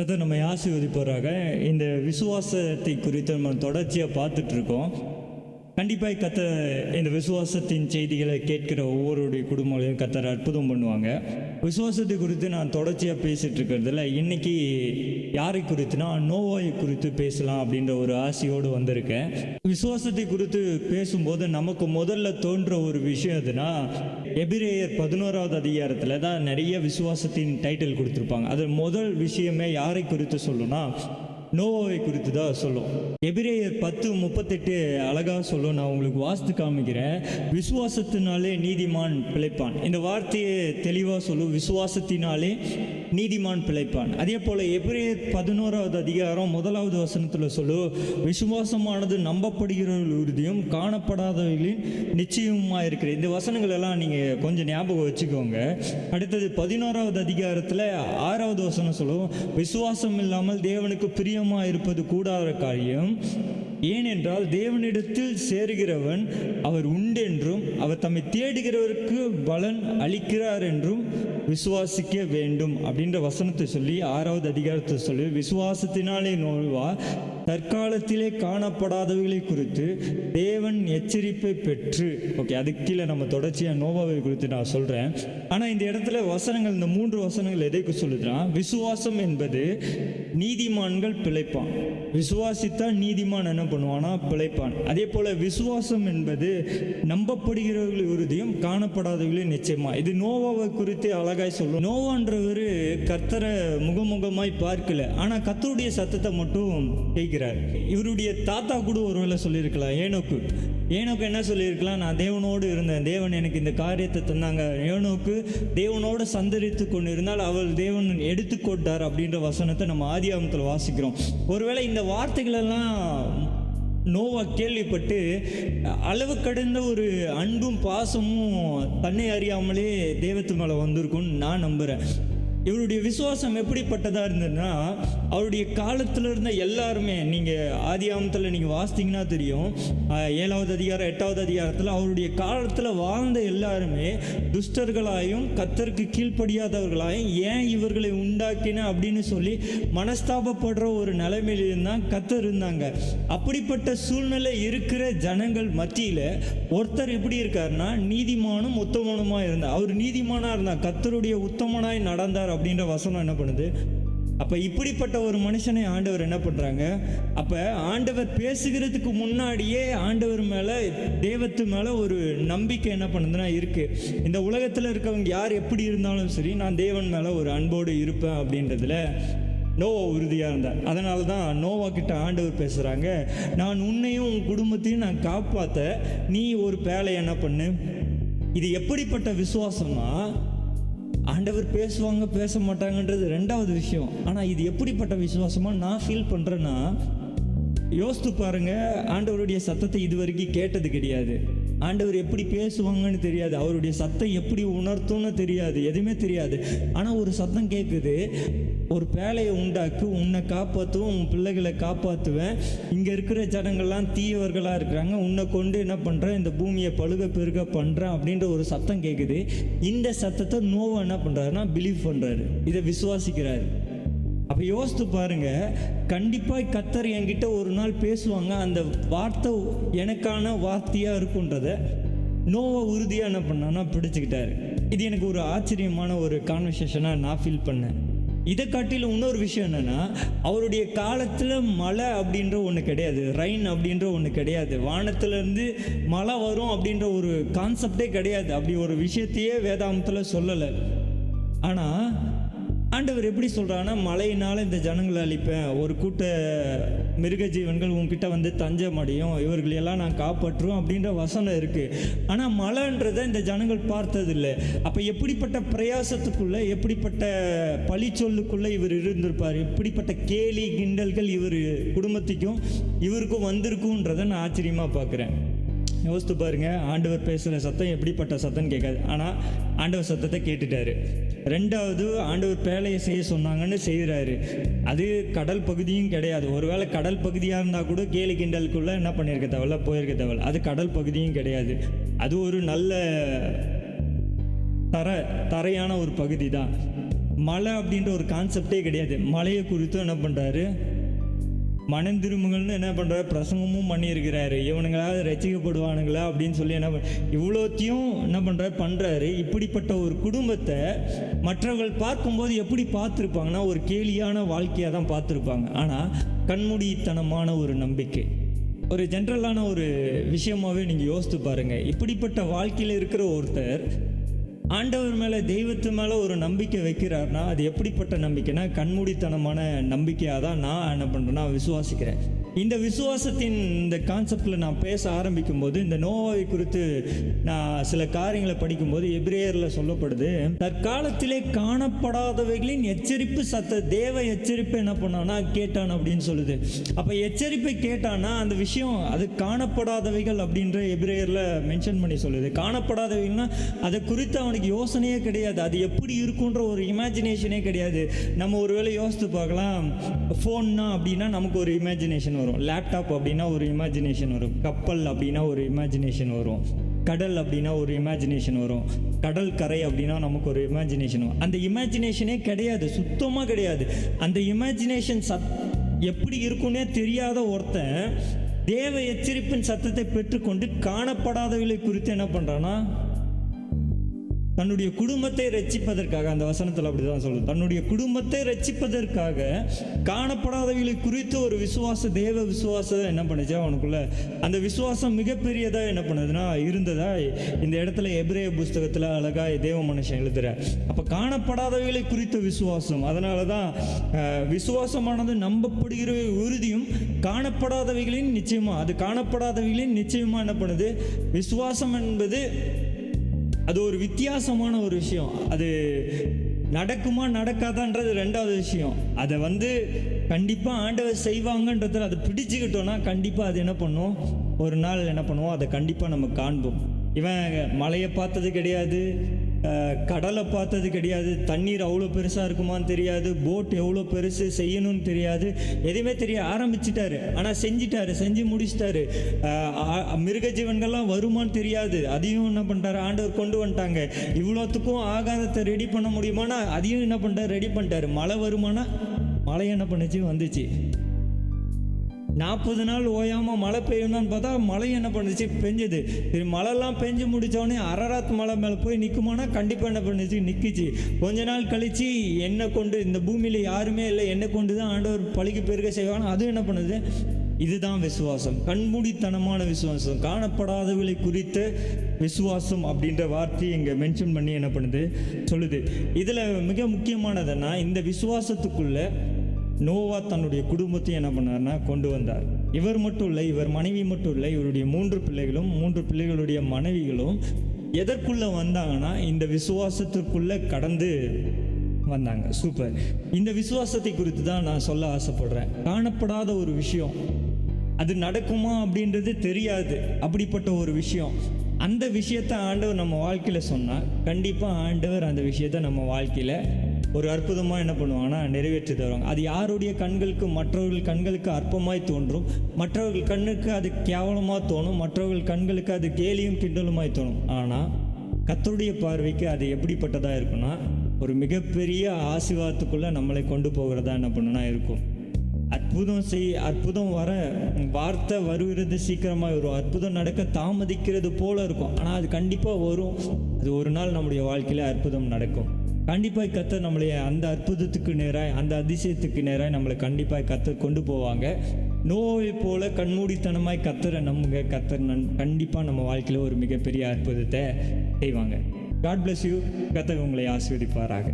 கர்த்தர் நம்மை ஆசீர்வதிப்பாராக. இந்த விசுவாசத்தை குறித்து நம்ம தொடர்ச்சியாக பார்த்துட்டு இருக்கோம். கண்டிப்பாக கர்த்தர் இந்த விசுவாசத்தின் செய்திகளை கேட்கிற ஒவ்வொருடைய குடும்பங்களையும் கர்த்தர் அற்புதம் பண்ணுவாங்க. விசுவாசத்தை குறித்து நான் தொடர்ச்சியாக பேசிகிட்டு இருக்கிறதுல இன்னைக்கு யாரை குறித்துனா நோவாயை குறித்து பேசலாம் அப்படின்ற ஒரு ஆசையோடு வந்திருக்கேன். விசுவாசத்தை குறித்து பேசும்போது நமக்கு முதல்ல தோன்ற ஒரு விஷயம் எதுனா, எபிரேயர் 11வது அதிகாரத்தில் தான் நிறைய விசுவாசத்தின் டைட்டில் கொடுத்துருப்பாங்க. அது முதல் விஷயமே யாரை குறித்து சொல்லுன்னா நோவாவை குறித்து தான் சொல்லும். எபிரேயர் 10:38 அழகாக சொல்லும். நான் உங்களுக்கு வாசித்து காமிக்கிறேன். விசுவாசத்தினாலே நீதிமான் பிழைப்பான். இந்த வார்த்தையை தெளிவாக சொல்லும். விசுவாசத்தினாலே நீதிமான் பிழைப்பான். அதே போல் எபிரேயர் 11வது அதிகாரம் 1வது வசனத்தில் சொல்லும், விசுவாசமானது நம்பப்படுகிறவர்கள் உறுதியும் காணப்படாதவர்களின் நிச்சயமாக இருக்கிற. இந்த வசனங்கள் எல்லாம் நீங்கள் கொஞ்சம் ஞாபகம் வச்சுக்கோங்க. அடுத்தது 11வது அதிகாரத்தில் 6வது வசனம் சொல்லும், விசுவாசம் இல்லாமல் தேவனுக்கு பிரியமாக இருப்பது கூடாத காரியம். ஏனென்றால் தேவனிடத்தில் சேருகிறவன் அவர் உண்டென்றும் அவர் தம்மை தேடுகிறவருக்கு பலன் அளிக்கிறார் என்றும் விசுவாசிக்க வேண்டும் அப்படின்ற வசனத்தை சொல்லி 6வது அதிகாரத்தை சொல்லி, விசுவாசத்தினாலே நோவா தற்காலத்திலே காணப்படாதவைகளை குறித்து தேவன் எச்சரிப்பை பெற்று. ஓகே, அதுக்கு கீழே நம்ம தொடர்ச்சியாக நோவாவை குறித்து நான் சொல்கிறேன். ஆனால் இந்த இடத்துல வசனங்கள், இந்த 3 வசனங்கள் எதைக்கு சொல்லுதுன்னா, விசுவாசம் என்பது நீதிமான்கள் பிழைப்பான். விசுவாசித்தான் நீதிமான் என்ன பண்ணுவானா பிழைப்பான். அதே போல் விசுவாசம் என்பது நம்பப்படுகிறவர்கள் உறுதியும் காணப்படாதவர்களே நிச்சயமா. இது நோவாவை குறித்து அழகாய் சொல்லும். நோவான்றவர் கர்த்தரை முகமுகமாய் பார்க்கல, ஆனால் கர்த்தருடைய சத்தத்தை மட்டும் கேட்கிறார். இவருடைய தாத்தா கூட ஒருவேளை சொல்லியிருக்கலாம். ஏனோக்கு என்ன சொல்லியிருக்கலாம், நான் தேவனோடு இருந்தேன், தேவன் எனக்கு இந்த காரியத்தை தந்தாங்க. ஏனோக்கு தேவனோடு சந்தரித்து கொண்டு இருந்தால் அவள் தேவன் எடுத்துக்கொண்டார் அப்படின்ற வசனத்தை நம்ம ஆதியாகமத்தில் வாசிக்கிறோம். ஒருவேளை இந்த வார்த்தைகளெல்லாம் நோவா கேள்விப்பட்டு அளவு கடந்த ஒரு அன்பும் பாசமும் தன்னை அறியாமலே தேவத்து மேலே வந்திருக்கும்னு நான் நம்புகிறேன். இவருடைய விசுவாசம் எப்படிப்பட்டதாக இருந்ததுன்னா, அவருடைய காலத்தில் இருந்த எல்லாருமே, நீங்கள் ஆதியாகமத்தில் நீங்கள் வாசித்தீங்கன்னா தெரியும், 7வது அதிகாரம் 8வது அதிகாரத்தில் அவருடைய காலத்தில் வாழ்ந்த எல்லாருமே துஷ்டர்களாயும் கர்த்தருக்கு கீழ்ப்படியாதவர்களாயும் ஏன் இவர்களை உண்டாக்கின அப்படின்னு சொல்லி மனஸ்தாபப்படுற ஒரு நிலைமையில தான் கர்த்தர் இருந்தாங்க. அப்படிப்பட்ட சூழ்நிலை இருக்கிற ஜனங்கள் மத்தியில் ஒருத்தர் எப்படி இருக்காருன்னா நீதிமானும் உத்தமனுமாக இருந்தார். அவர் நீதிமானாக இருந்தார், கர்த்தருடைய உத்தமனாய் நடந்தார் அப்படின்ற வசனம் என்ன பண்ணுது. அப்போ இப்படிப்பட்ட ஒரு மனுஷனை ஆண்டவர் என்ன பண்ணுறாங்க, அப்போ ஆண்டவர் பேசுகிறதுக்கு முன்னாடியே ஆண்டவர் மேலே தேவத்து மேலே ஒரு நம்பிக்கை என்ன பண்ணுதுன்னா இருக்குது. இந்த உலகத்தில் இருக்கவங்க யார் எப்படி இருந்தாலும் சரி, நான் தேவன் மேலே ஒரு அன்போடு இருப்பேன் அப்படின்றதுல நோவா உறுதியாக இருந்தார். அதனால தான் நோவா கிட்ட ஆண்டவர் பேசுகிறாங்க, நான் உன்னையும் உன் குடும்பத்தையும் நான் காப்பாற்ற நீ ஒரு பேழையை என்ன பண்ணு. இது எப்படிப்பட்ட விசுவாசம்னா, ஆண்டவர் பேசுவாங்க பேச மாட்டாங்கன்றது 2வது விஷயம். ஆனால் இது எப்படிப்பட்ட விசுவாசமாக நான் ஃபீல் பண்ணுறேன்னா, யோசித்து பாருங்கள், ஆண்டவருடைய சத்தத்தை இது வரைக்கும் கேட்டது கிடையாது. ஆண்டவர் எப்படி பேசுவாங்கன்னு தெரியாது, அவருடைய சத்தம் எப்படி உணர்த்தும்னு தெரியாது, எதுவுமே தெரியாது. ஆனால் ஒரு சத்தம் கேட்குது, ஒரு பேழையை உண்டாக்கு, உன்னை காப்பாற்றுவேன், உன் பிள்ளைகளை காப்பாற்றுவேன், இங்கே இருக்கிற ஜனங்கள்லாம் தீயவர்களாக இருக்கிறாங்க, உன்னை கொண்டு என்ன பண்ணுறேன், இந்த பூமியை பழுக பெருக பண்ணுறேன் அப்படின்ற ஒரு சத்தம் கேட்குது. இந்த சத்தத்தை நோவா என்ன பண்ணுறாருன்னா பிலீவ் பண்ணுறாரு, இதை விசுவாசிக்கிறாரு. அப்போ யோசித்து பாருங்க, கண்டிப்பாக கர்த்தர் என்கிட்ட ஒரு நாள் பேசுவாங்க, அந்த வார்த்தை எனக்கான வார்த்தையாக இருக்குன்றத நோவா உறுதியாக என்ன பண்ணான்னா பிடிச்சிக்கிட்டாரு. இது எனக்கு ஒரு ஆச்சரியமான ஒரு கான்வர்சேஷனாக நான் ஃபீல் பண்ணேன். இதை காட்டிலும் இன்னொரு விஷயம் என்னென்னா, அவருடைய காலத்தில் மழை அப்படின்ற ஒன்று கிடையாது, ரெயின் அப்படின்ற ஒன்று கிடையாது, வானத்திலேருந்து மழை வரும் அப்படின்ற ஒரு கான்செப்டே கிடையாது. அப்படி ஒரு விஷயத்தையே வேதாகமத்தில் சொல்லலை. ஆனால் ஆண்டவர் எப்படி சொல்கிறான்னா, மழையினால் இந்த ஜனங்களை அழிப்பேன், ஒரு கூட்ட மிருக ஜீவன்கள் உங்ககிட்ட வந்து தஞ்சம் அடையும், இவர்களையெல்லாம் நான் காப்பாற்றுவோம் அப்படின்ற வசனம் இருக்குது. ஆனால் மழைன்றதை இந்த ஜனங்கள் பார்த்ததில்லை. அப்போ எப்படிப்பட்ட பிரயாசத்துக்குள்ளே, எப்படிப்பட்ட பழி சொல்லுக்குள்ளே இவர் இருந்திருப்பார், எப்படிப்பட்ட கேலி கிண்டல்கள் இவர் குடும்பத்துக்கும் இவருக்கும் வந்திருக்குன்றதை நான் ஆச்சரியமாக பார்க்குறேன். யோசித்து பாருங்க, ஆண்டவர் பேசுகிற சத்தம் எப்படிப்பட்ட சத்தம் கேட்காது, ஆனால் ஆண்டவர் சத்தத்தை கேட்டுட்டாரு. 2வது, ஆண்டவர் பேழையை செய்ய சொன்னாங்கன்னு செய்கிறாரு. அது கடல் பகுதியும் கிடையாது. ஒருவேளை கடல் பகுதியாக இருந்தால் கூட கேலி கிண்டலுக்குள்ளே என்ன பண்ணியிருக்க தேவையில்ல, போயிருக்க தேவையில்ல. அது கடல் பகுதியும் கிடையாது. அது ஒரு நல்ல தரையான ஒரு பகுதி தான். மழை அப்படின்ற ஒரு கான்செப்டே கிடையாது. மழையை குறித்தும் என்ன பண்ணுறாரு, மனம் திரும்புங்கள்னு என்ன பண்ணுறாரு, பிரசங்கமும் பண்ணியிருக்கிறாரு. இவனுங்களாவது ரசிக்கப்படுவானுங்களா அப்படின்னு சொல்லி இவ்வளோத்தையும் என்ன பண்ணுறாரு. இப்படிப்பட்ட ஒரு குடும்பத்தை மற்றவர்கள் பார்க்கும்போது எப்படி பார்த்துருப்பாங்கன்னா, ஒரு கேலியான வாழ்க்கையாக தான் பார்த்துருப்பாங்க. ஆனால் கண்மூடித்தனமான ஒரு நம்பிக்கை, ஒரு ஜென்ரலான ஒரு விஷயமாகவே நீங்கள் யோசித்து பாருங்கள். இப்படிப்பட்ட வாழ்க்கையில் இருக்கிற ஒருத்தர் ஆண்டவர் மேலே, தெய்வத்து மேலே ஒரு நம்பிக்கை வைக்கிறார்னா அது எப்படிப்பட்ட நம்பிக்கைனா, கண்மூடித்தனமான நம்பிக்கையாக தான் நான் என்ன பண்ணுறேன்னா விசுவாசிக்கிறேன். இந்த விசுவாசத்தின் இந்த கான்செப்டில் நான் பேச ஆரம்பிக்கும் போது, இந்த நோவாவை குறித்து நான் சில காரியங்களை படிக்கும்போது எபிரேயரில் சொல்லப்படுது, தற்காலத்திலே காணப்படாதவைகளின் எச்சரிப்பு தேவ எச்சரிப்பை என்ன பண்ணானா கேட்டான் அப்படின்னு சொல்லுது. அப்போ எச்சரிப்பை கேட்டானா அந்த விஷயம் அது காணப்படாதவைகள் அப்படின்ற எபிரேயரில் மென்ஷன் பண்ணி சொல்லுது. காணப்படாதவைகள்னா அதை குறித்து அவனுக்கு யோசனையே கிடையாது, அது எப்படி இருக்குன்ற ஒரு இமேஜினேஷனே கிடையாது. நம்ம ஒருவேளை யோசித்து பார்க்கலாம், ஃபோன்னா அப்படின்னா நமக்கு ஒரு இமேஜினேஷன் வரும், லேப்டாப் அப்படின்னா ஒரு இமேஜினேஷன் வரும், கப்பல் அப்படின்னா ஒரு இமேஜினேஷன் வரும், கடல் அப்படின்னா ஒரு இமேஜினேஷன் வரும், கடல் கரை அப்படின்னா நமக்கு ஒரு இமேஜினேஷன் வரும். அந்த இமேஜினேஷனே கிடையாது, சுத்தமாக கிடையாது. அந்த இமேஜினேஷன் எப்படி இருக்குன்னே தெரியாத ஒருத்தன் தேவ எச்சரிப்பின் சத்தத்தை பெற்றுக்கொண்டு காணப்படாதவர்களை குறித்து என்ன பண்ணுறான்னா, தன்னுடைய குடும்பத்தை ரட்சிப்பதற்காக, அந்த வசனத்தில் அப்படிதான் சொல்லுது, தன்னுடைய குடும்பத்தை ரட்சிப்பதற்காக காணப்படாதவர்களை குறித்து ஒரு தேவ விசுவாசம் என்ன பண்ணுச்சு அவனுக்குள்ள. அந்த விசுவாசம் மிகப்பெரியதாக என்ன பண்ணுதுன்னா இருந்ததா இந்த இடத்துல எபிரேய புஸ்தகத்தில் அழகா தேவ மனுஷன் எழுதுற. அப்போ காணப்படாதவர்களை குறித்த விசுவாசம், அதனால தான் விசுவாசமானது நம்பப்படுகிற உறுதியும் காணப்படாதவைகளின் நிச்சயமா, அது காணப்படாதவைகளின் நிச்சயமா என்ன பண்ணுது. விசுவாசம் என்பது அது ஒரு வித்தியாசமான ஒரு விஷயம். அது நடக்குமா நடக்காதான்றது ரெண்டாவது விஷயம். அதை கண்டிப்பாக ஆண்டவர் செய்வாங்கன்றதில் அதை பிடிச்சிக்கிட்டோன்னா கண்டிப்பாக அது என்ன பண்ணும், ஒரு நாள் என்ன பண்ணுவோம், அதை கண்டிப்பாக நம்ம காண்போம். இவன் மலையை பார்த்தது கிடையாது, கடலை பார்த்தது கிடையாது, தண்ணீர் அவ்வளோ பெருசாக இருக்குமான்னு தெரியாது, போட் எவ்வளோ பெருசு செய்யணும்னு தெரியாது, எதுவுமே தெரிய ஆரம்பிச்சிட்டாரு. ஆனால் செஞ்சு முடிச்சிட்டாரு. மிருக ஜீவன்கள்லாம் வருமானு தெரியாது, அதையும் என்ன பண்ணிட்டாரு, ஆண்டவர் கொண்டு வந்துட்டாங்க. இவ்வளோத்துக்கும் ஆகாதத்தை ரெடி பண்ண முடியுமானா அதையும் என்ன பண்ணிட்டார், ரெடி பண்ணிட்டாரு. மழை வருமானா மழை என்ன பண்ணுச்சு, வந்துச்சு. 40 நாள் ஓயாமல் மழை பெய்யணும்னு பார்த்தா மழை என்ன பண்ணுச்சு, பெஞ்சுது. சரி, மழைலாம் பெஞ்சு முடித்தோடனே அரராத் மலை மேலே போய் நிற்குமானா கண்டிப்பாக என்ன பண்ணுச்சு, நிற்கிச்சு. கொஞ்ச நாள் கழித்து என்னை கொண்டு, இந்த பூமியில் யாருமே இல்லை, என்னை கொண்டு தான் ஆண்டவர் பழிக்கு பெருக செய்வாங்க, அதுவும் என்ன பண்ணுது. இதுதான் விசுவாசம், கண்மூடித்தனமான விசுவாசம், காணப்படாதவர்களை குறித்த விசுவாசம் அப்படின்ற வார்த்தையை இங்கே மென்ஷன் பண்ணி என்ன பண்ணுது சொல்லுது. இதில் மிக முக்கியமானதுன்னா, இந்த விசுவாசத்துக்குள்ளே நோவா தன்னுடைய குடும்பத்தையும் என்ன பண்ணார்னா கொண்டு வந்தார். இவர் மட்டும் இல்லை, இவர் மனைவி மட்டும் இல்லை, இவருடைய 3 பிள்ளைகளும் 3 பிள்ளைகளுடைய மனைவிகளும் எதற்குள்ளே வந்தாங்கன்னா இந்த விசுவாசத்திற்குள்ளே கடந்து வந்தாங்க. சூப்பர். இந்த விசுவாசத்தை குறித்து தான் நான் சொல்ல ஆசைப்படுறேன். காணப்படாத ஒரு விஷயம், அது நடக்குமா அப்படின்றது தெரியாது, அப்படிப்பட்ட ஒரு விஷயம். அந்த விஷயத்தை ஆண்டவர் நம்ம வாழ்க்கையில் சொன்னால் கண்டிப்பாக ஆண்டவர் அந்த விஷயத்தை நம்ம வாழ்க்கையில் ஒரு அற்புதமாக என்ன பண்ணுவாங்கன்னா நிறைவேற்றி தருவாங்க. அது யாருடைய கண்களுக்கு, மற்றவர்கள் கண்களுக்கு அற்பமாய் தோன்றும், மற்றவர்கள் கண்ணுக்கு அது கேவலமாக தோணும், மற்றவர்கள் கண்களுக்கு அது கேலியும் கிண்டலுமாய் தோணும். ஆனால் கர்த்தருடைய பார்வைக்கு அது எப்படிப்பட்டதாக இருக்குன்னா, ஒரு மிகப்பெரிய ஆசீர்வாதத்துக்குள்ளே நம்மளை கொண்டு போகிறதா என்ன பண்ணுனா இருக்கும். அற்புதம் வர வார்த்தை வருகிறது சீக்கிரமாக வரும், அற்புதம் நடக்க தாமதிக்கிறது போல இருக்கும், ஆனால் அது கண்டிப்பாக வரும். அது ஒரு நாள் நம்முடைய வாழ்க்கையில் அற்புதம் நடக்கும். கண்டிப்பாக கர்த்தர் நம்மளை அந்த அற்புதத்துக்கு நேராக, அந்த அதிசயத்துக்கு நேராக நம்மளை கண்டிப்பாக கர்த்தர் கொண்டு போவாங்க. நோயை போல கண்மூடித்தனமாய் கர்த்தரை நம்புங்க, கர்த்தர் கண்டிப்பாக நம்ம வாழ்க்கையில் ஒரு மிகப்பெரிய அற்புதத்தை செய்வாங்க. God bless you. கர்த்தர் உங்களை ஆசீர்வதிப்பாராக.